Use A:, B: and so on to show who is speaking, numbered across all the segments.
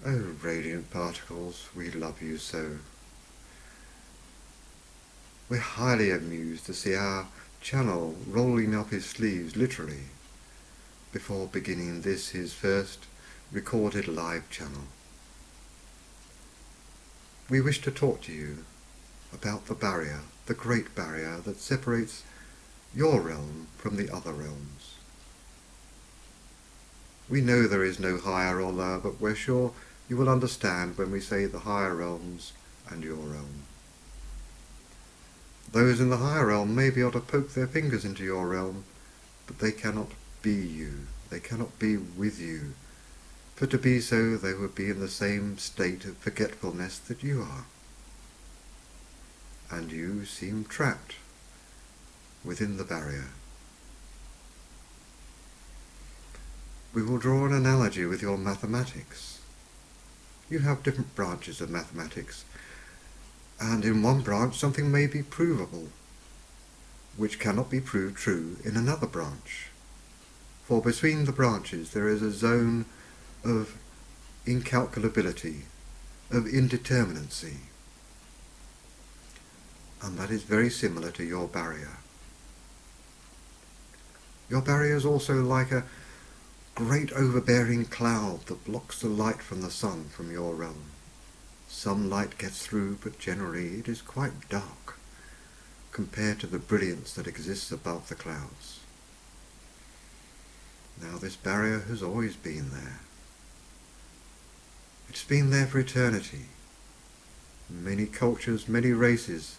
A: Oh, radiant particles, we love you so. We're highly amused to see our channel rolling up his sleeves, literally, before beginning this, his first recorded live channel. We wish to talk to you about the barrier, the great barrier that separates your realm from the other realms. We know there is no higher or lower, but we're sure you will understand when we say the higher realms and your realm. Those in the higher realm may be able to poke their fingers into your realm, but they cannot be you. They cannot be with you. For to be so, they would be in the same state of forgetfulness that you are. And you seem trapped within the barrier. We will draw an analogy with your mathematics. You have different branches of mathematics, and in one branch something may be provable, which cannot be proved true in another branch. For between the branches there is a zone of incalculability, of indeterminacy, and that is very similar to your barrier. Your barrier is also like a great overbearing cloud that blocks the light from the sun from your realm. Some light gets through, but generally it is quite dark compared to the brilliance that exists above the clouds. Now this barrier has always been there. It's been there for eternity. Many cultures, many races,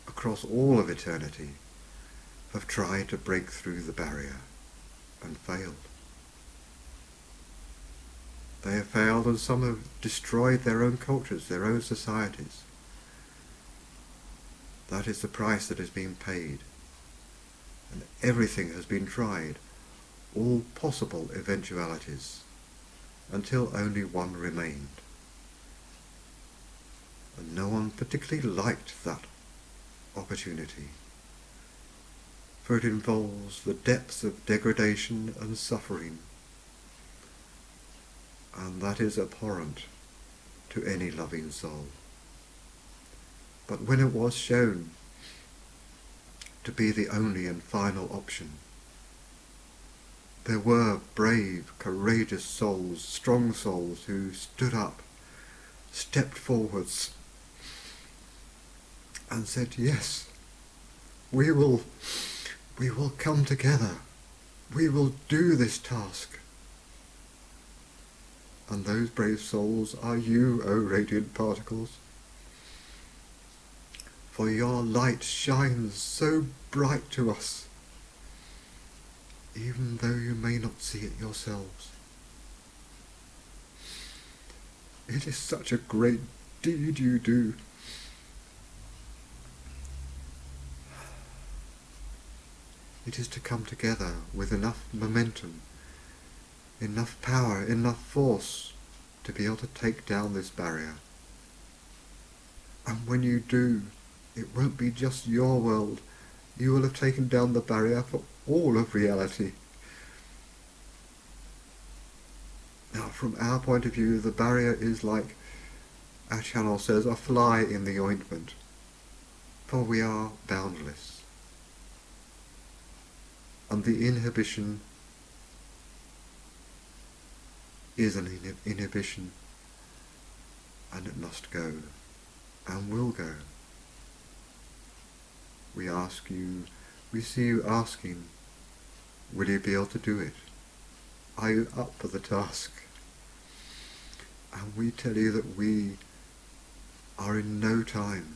A: across all of eternity, have tried to break through the barrier and failed. They have failed, and some have destroyed their own cultures, their own societies. That is the price that has been paid. And everything has been tried, all possible eventualities, until only one remained. And no one particularly liked that opportunity, for it involves the depths of degradation and suffering, and that is abhorrent to any loving soul. But when it was shown to be the only and final option, there were brave, courageous souls, strong souls who stood up, stepped forwards, and said, yes, we will come together, we will do this task. And those brave souls are you, O radiant particles. For your light shines so bright to us, even though you may not see it yourselves. It is such a great deed you do. It is to come together with enough momentum, enough power, enough force to be able to take down this barrier. And when you do, it won't be just your world. You will have taken down the barrier for all of reality. Now, from our point of view, the barrier is like, our channel says, a fly in the ointment, for we are boundless. And the inhibition is an inhibition, and it must go, and will go. We ask you, we see you asking, will you be able to do it? Are you up for the task? And we tell you that we are in no time,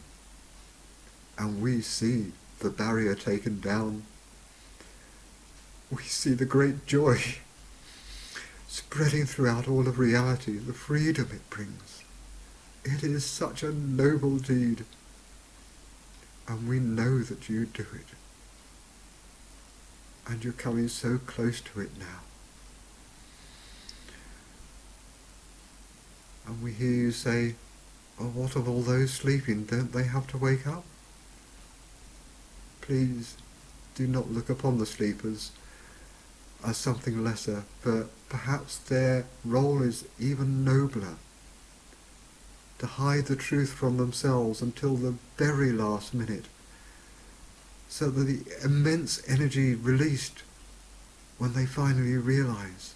A: and we see the barrier taken down. We see the great joy spreading throughout all of reality, the freedom it brings. It is such a noble deed, and we know that you do it. And you're coming so close to it now. And we hear you say, oh, what of all those sleeping? Don't they have to wake up? Please do not look upon the sleepers as something lesser, for perhaps their role is even nobler to hide the truth from themselves until the very last minute, so that the immense energy released when they finally realize,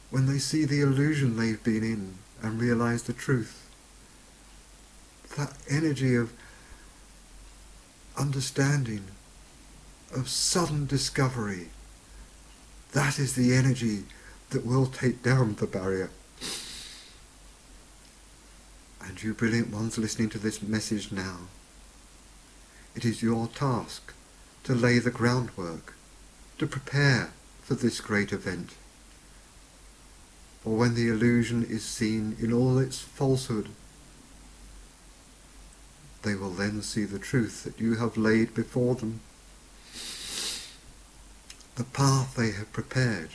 A: when they see the illusion they've been in and realize the truth, that energy of understanding, of sudden discovery, that is the energy that will take down the barrier. And you brilliant ones listening to this message now, it is your task to lay the groundwork, to prepare for this great event. For when the illusion is seen in all its falsehood, they will then see the truth that you have laid before them, the path they have prepared,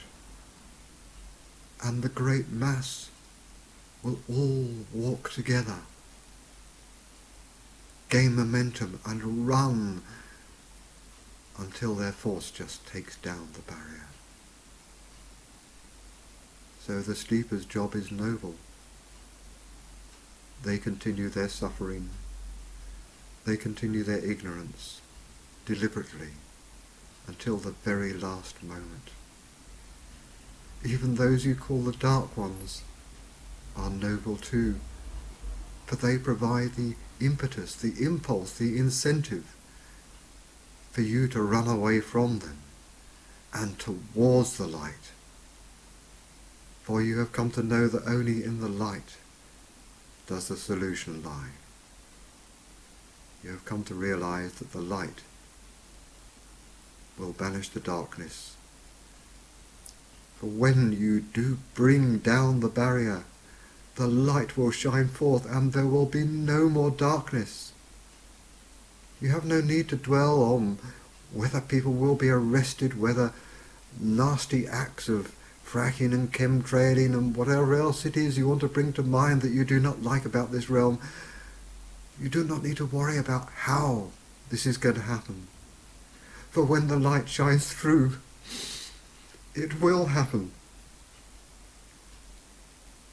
A: and the great mass will all walk together, gain momentum and run until their force just takes down the barrier. So the sleeper's job is noble. They continue their suffering, they continue their ignorance deliberately until the very last moment. Even those you call the dark ones are noble too, for they provide the impetus, the impulse, the incentive for you to run away from them and towards the light. For you have come to know that only in the light does the solution lie. You have come to realize that the light will banish the darkness. For when you do bring down the barrier, the light will shine forth and there will be no more darkness. You have no need to dwell on whether people will be arrested, whether nasty acts of fracking and chemtrailing and whatever else it is you want to bring to mind that you do not like about this realm. You do not need to worry about how this is going to happen. For when the light shines through, it will happen.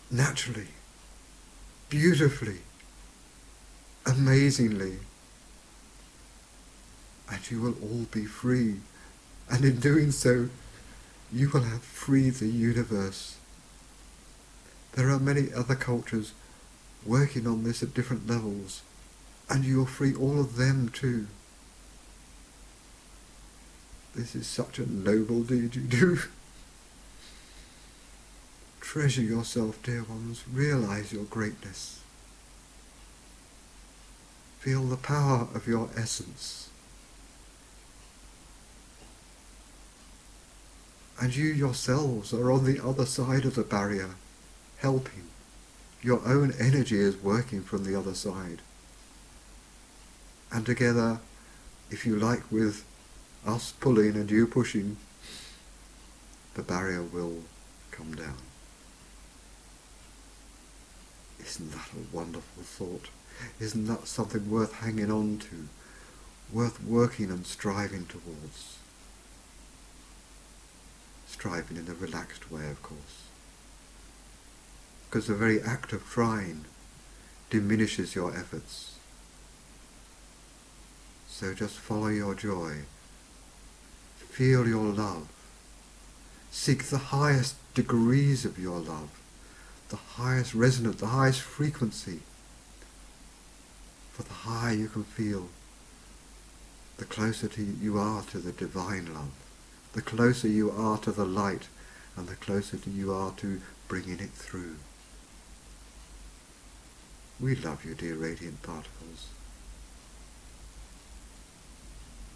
A: Naturally, beautifully, amazingly. And you will all be free. And in doing so, you will have freed the universe. There are many other cultures working on this at different levels, and you will free all of them too. This is such a noble deed you do. Treasure yourself, dear ones. Realize your greatness. Feel the power of your essence. And you yourselves are on the other side of the barrier, helping. Your own energy is working from the other side. And together, if you like, with us pulling and you pushing, the barrier will come down. Isn't that a wonderful thought? Isn't that something worth hanging on to, worth working and striving towards? Striving in a relaxed way, of course. Because the very act of trying diminishes your efforts. So just follow your joy. Feel your love. Seek the highest degrees of your love, the highest resonance, the highest frequency. For the higher you can feel, the closer you are to the divine love, the closer you are to the light, and the closer you are to bringing it through. We love you, dear radiant particles.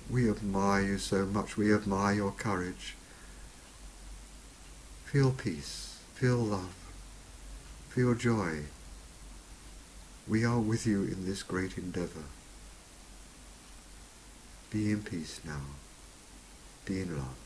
A: We admire you so much. We admire your courage. Feel peace. Feel love. Feel joy. We are with you in this great endeavour. Be in peace now. Be in love.